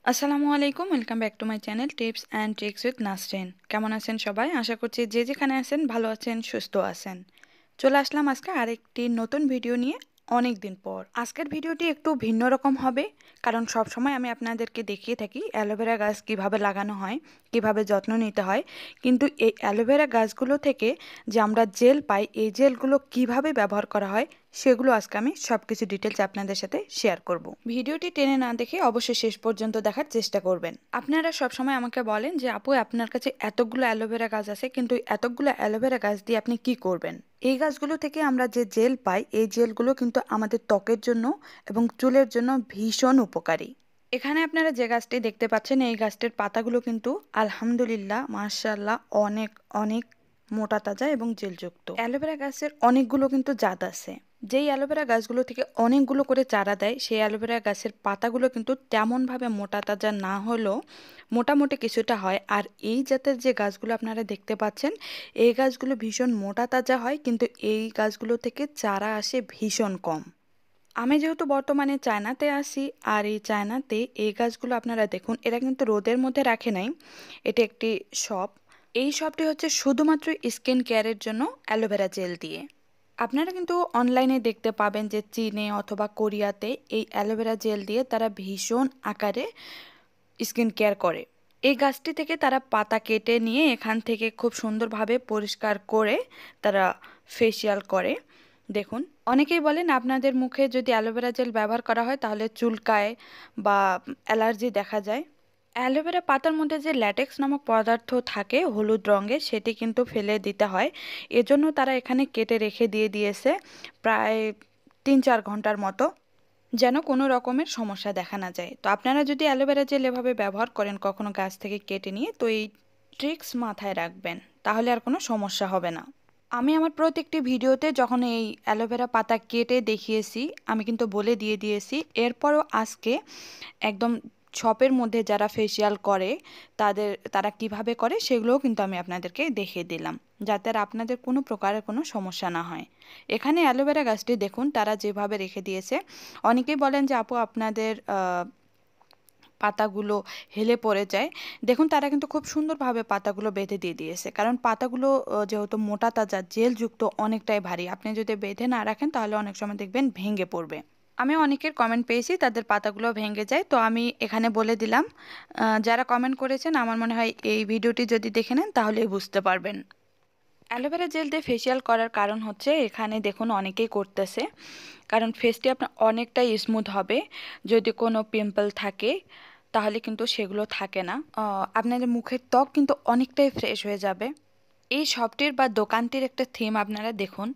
আসসালামু আলাইকুম, welcome back to my channel tips and tricks with Nasrin. কেমন আছেন সবাই? আশা করছি যে যেখানে আছেন ভালো আছেন, সুস্থ আছেন। চলে আসলাম আজকে আরেকটি নতুন ভিডিও নিয়ে অনেক দিন পর। আজকের ভিডিওটি একটু ভিন্ন রকম হবে, কারণ সব সময় আমি আপনাদেরকে দেখিয়ে থাকি অ্যালোভেরা গাছ কিভাবে লাগানো হয়, কিভাবে যত্ন নিতে হয়। কিন্তু এই অ্যালোভেরা গাছগুলো থেকে যে আমরা জেল পাই, এই জেলগুলো কিভাবে ব্যবহার করা হয় সেগুলো আজকে আমি সব কিছু ডিটেলস আপনাদের সাথে শেয়ার করব। ভিডিওটি টেনে না দেখে অবশ্যই শেষ পর্যন্ত দেখার চেষ্টা করবেন। আপনারা সবসময় আমাকে বলেন যে আপু, আপনার কাছে এতগুলো অ্যালোভেরা গাছ আছে, কিন্তু এতগুলো অ্যালোভেরা গাছ দিয়ে আপনি কি করবেন? এই গাছগুলো থেকে আমরা যে জেল পাই, এই জেলগুলো কিন্তু আমাদের ত্বকের জন্য এবং চুলের জন্য ভীষণ উপকারী। এখানে আপনারা যে গাছটি দেখতে পাচ্ছেন, এই গাছটির পাতাগুলো কিন্তু আলহামদুলিল্লাহ মাশাআল্লাহ অনেক অনেক মোটা তাজা এবং জেলযুক্ত। অ্যালোভেরা গাছের অনেকগুলো কিন্তু জাত আছে। যেই অ্যালোভেরা গাছগুলো থেকে অনেকগুলো করে চারা দেয়, সেই অ্যালোভেরা গাছের পাতাগুলো কিন্তু তেমনভাবে মোটা তাজা না হলেও মোটামুটি কিছুটা হয়। আর এই জাতের যে গাছগুলো আপনারা দেখতে পাচ্ছেন, এই গাছগুলো ভীষণ মোটা তাজা হয়, কিন্তু এই গাছগুলো থেকে চারা আসে ভীষণ কম। আমি যেহেতু বর্তমানে চায়নাতে আছি, আর এই চায়নাতে এই গাছগুলো আপনারা দেখুন, এরা কিন্তু রোদের মধ্যে রাখে নাই। এটা একটি শপ। এই শপটি হচ্ছে শুধুমাত্র স্কিন কেয়ারের জন্য অ্যালোভেরা জেল দিয়ে। আপনারা কিন্তু অনলাইনে দেখতে পাবেন যে চীনে অথবা কোরিয়াতে এই অ্যালোভেরা জেল দিয়ে তারা ভীষণ আকারে স্কিন কেয়ার করে। এই গাছটি থেকে তারা পাতা কেটে নিয়ে এখান থেকে খুব সুন্দরভাবে পরিষ্কার করে তারা ফেসিয়াল করে। দেখুন, অনেকেই বলেন আপনাদের মুখে যদি অ্যালোভেরা জেল ব্যবহার করা হয় তাহলে চুলকায় বা অ্যালার্জি দেখা যায়। অ্যালোভেরা পাতার মধ্যে যে ল্যাটেক্স নামক পদার্থ থাকে হলুদ রঙের, সেটি কিন্তু ফেলে দিতে হয়। এজন্য তারা এখানে কেটে রেখে দিয়েছে প্রায় 3-4 ঘন্টার মতো, যেন কোনো রকমের সমস্যা দেখা না যায়। তো আপনারা যদি অ্যালোভেরা জেল এভাবে ব্যবহার করেন কখনো গাছ থেকে কেটে নিয়ে, তো এই ট্রিক্স মাথায় রাখবেন, তাহলে আর কোনো সমস্যা হবে না। আমি আমার প্রত্যেকটি ভিডিওতে যখন এই অ্যালোভেরা পাতা কেটে দেখিয়েছি, আমি কিন্তু বলে দিয়েছি। এরপরও আজকে একদম শপের মধ্যে যারা ফেসিয়াল করে তারা কিভাবে করে সেগুলোও কিন্তু আমি আপনাদেরকে দেখিয়ে দিলাম, যাতে আর আপনাদের কোনো প্রকারের কোনো সমস্যা না হয়। এখানে অ্যালোভেরা গাছটি দেখুন তারা যেভাবে রেখে দিয়েছে। অনেকেই বলেন যে আপু, আপনাদের পাতাগুলো হেলে পড়ে যায়। দেখুন, তারা কিন্তু খুব সুন্দরভাবে পাতাগুলো বেঁধে দিয়েছে, কারণ পাতাগুলো যেহেতু মোটা তাজা জেলযুক্ত অনেকটাই ভারী। আপনি যদি বেঁধে না রাখেন তাহলে অনেক সময় দেখবেন ভেঙে পড়বে। আমি অনেকের কমেন্ট পেয়েছি তাদের পাতাগুলো ভেঙে যায়, তো আমি এখানে বলে দিলাম। যারা কমেন্ট করেছেন আমার মনে হয় এই ভিডিওটি যদি দেখে নেন তাহলেই বুঝতে পারবেন। অ্যালোভেরা জেল দিয়ে ফেসিয়াল করার কারণ হচ্ছে, এখানে দেখুন অনেকেই করতেছে, কারণ ফেসটি আপনার অনেকটাই স্মুথ হবে। যদি কোনো পিম্পল থাকে তাহলে কিন্তু সেগুলো থাকে না। আপনাদের মুখের ত্বক কিন্তু অনেকটাই ফ্রেশ হয়ে যাবে। এই শপটির বা দোকানটির একটা থিম আপনারা দেখুন,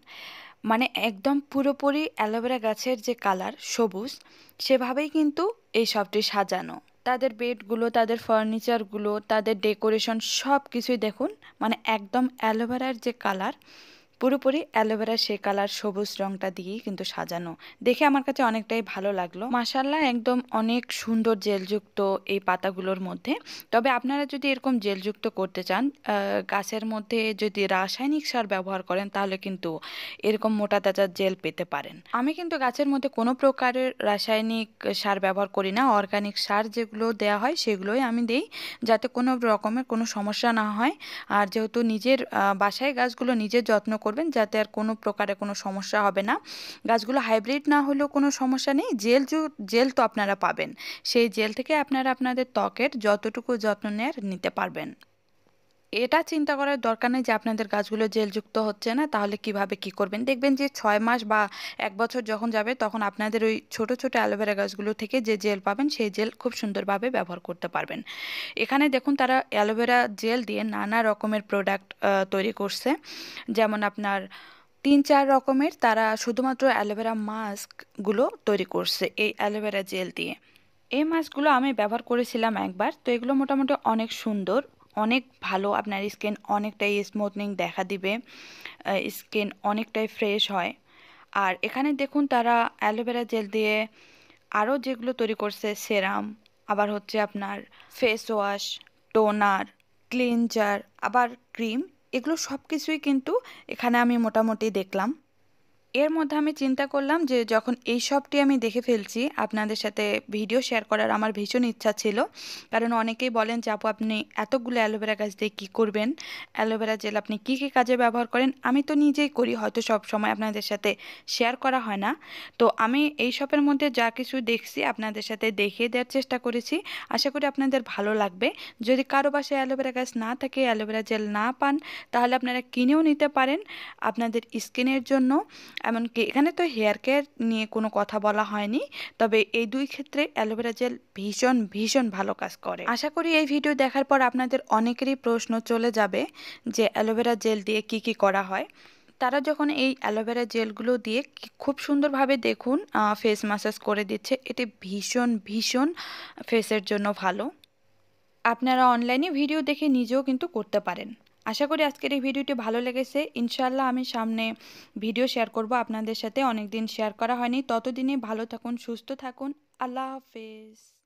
মানে একদম পুরোপুরি অ্যালোভেরা গাছের যে কালার সবুজ, সেভাবেই কিন্তু এই শপটি সাজানো। তাদের বেডগুলো, তাদের ফার্নিচারগুলো, তাদের ডেকোরেশন সব কিছুই দেখুন, মানে একদম অ্যালোভেরার যে কালার, পুরোপুরি অ্যালোভেরা সে কালার সবুজ রংটা দিয়েই কিন্তু সাজানো। দেখে আমার কাছে অনেকটাই ভালো লাগলো। মাশাল্লাহ, একদম অনেক সুন্দর জেলযুক্ত এই পাতাগুলোর মধ্যে। তবে আপনারা যদি এরকম জেলযুক্ত করতে চান, গাছের মধ্যে যদি রাসায়নিক সার ব্যবহার করেন তাহলে কিন্তু এরকম মোটা তাজা জেল পেতে পারেন। আমি কিন্তু গাছের মধ্যে কোনো প্রকারের রাসায়নিক সার ব্যবহার করি না। অর্গানিক সার যেগুলো দেওয়া হয় সেগুলোই আমি দেই, যাতে কোনো রকমের কোনো সমস্যা না হয়। আর যেহেতু নিজের বাসায় গাছগুলো নিজের যত্ন করবেন, যাতে আর কোনো প্রকারে কোনো সমস্যা হবে না। গাছগুলো হাইব্রিড না হলেও কোনো সমস্যা নেই। জেল তো আপনারা পাবেন, সেই জেল থেকে আপনারা আপনাদের ত্বকের যতটুকু যত্ন নেয়ার নিতে পারবেন। এটা চিন্তা করার দরকার নেই যে আপনাদের গাছগুলো জেলযুক্ত হচ্ছে না, তাহলে কিভাবে কি করবেন। দেখবেন যে 6 মাস বা 1 বছর যখন যাবে, তখন আপনাদের ওই ছোট ছোট অ্যালোভেরা গাছগুলো থেকে যে জেল পাবেন সেই জেল খুব সুন্দরভাবে ব্যবহার করতে পারবেন। এখানে দেখুন তারা অ্যালোভেরা জেল দিয়ে নানা রকমের প্রোডাক্ট তৈরি করছে। যেমন আপনার 3-4 রকমের তারা শুধুমাত্র অ্যালোভেরা মাস্কগুলো তৈরি করছে এই অ্যালোভেরা জেল দিয়ে। এই মাস্কগুলো আমি ব্যবহার করেছিলাম একবার, তো এগুলো মোটামুটি অনেক সুন্দর, অনেক ভালো। আপনার স্কিন অনেকটাই স্মুথনিং দেখা দিবে, স্কিন অনেকটাই ফ্রেশ হয়। আর এখানে দেখুন তারা অ্যালোভেরা জেল দিয়ে আরও যেগুলো তৈরি করছে, সেরাম, আবার হচ্ছে আপনার ফেস ওয়াশ, টোনার, ক্লিনজার, আবার ক্রিম, এগুলো সব কিছুই কিন্তু এখানে আমি মোটামুটি দেখলাম। এর মধ্যে আমি চিন্তা করলাম যে যখন এই সবটি আমি দেখে ফেলছি, আপনাদের সাথে ভিডিও শেয়ার করার আমার ভীষণ ইচ্ছা ছিল। কারণ অনেকেই বলেন যে আপু আপনি এতগুলো অ্যালোভেরা গাছ দিয়ে কী করবেন, অ্যালোভেরা জেল আপনি কী কী কাজে ব্যবহার করেন। আমি তো নিজেই করি, হয়তো সব সময় আপনাদের সাথে শেয়ার করা হয় না। তো আমি এই সবের মধ্যে যা কিছু দেখছি আপনাদের সাথে দেখিয়ে দেওয়ার চেষ্টা করেছি। আশা করি আপনাদের ভালো লাগবে। যদি কারো বাসায় অ্যালোভেরা গাছ না থাকে, অ্যালোভেরা জেল না পান, তাহলে আপনারা কিনেও নিতে পারেন আপনাদের স্কিনের জন্য। এমনকি এখানে তো হেয়ার কেয়ার নিয়ে কোনো কথা বলা হয়নি, তবে এই দুই ক্ষেত্রে অ্যালোভেরা জেল ভীষণ ভীষণ ভালো কাজ করে। আশা করি এই ভিডিও দেখার পর আপনাদের অনেকেরই প্রশ্ন চলে যাবে যে অ্যালোভেরা জেল দিয়ে কি কি করা হয়। তারা যখন এই অ্যালোভেরা জেলগুলো দিয়ে খুব সুন্দরভাবে দেখুন ফেস ম্যাসাজ করে দিচ্ছে, এটি ভীষণ ভীষণ ফেসের জন্য ভালো। আপনারা অনলাইনে ভিডিও দেখে নিজেও কিন্তু করতে পারেন। আশা করি আজকের এই ভিডিওটি ভালো লেগেছে। ইনশাআল্লাহ আমি সামনে ভিডিও শেয়ার করব আপনাদের সাথে, অনেক দিন শেয়ার করা হয়নি। ততদিনে ভালো থাকুন, সুস্থ থাকুন। আল্লাহ হাফেজ।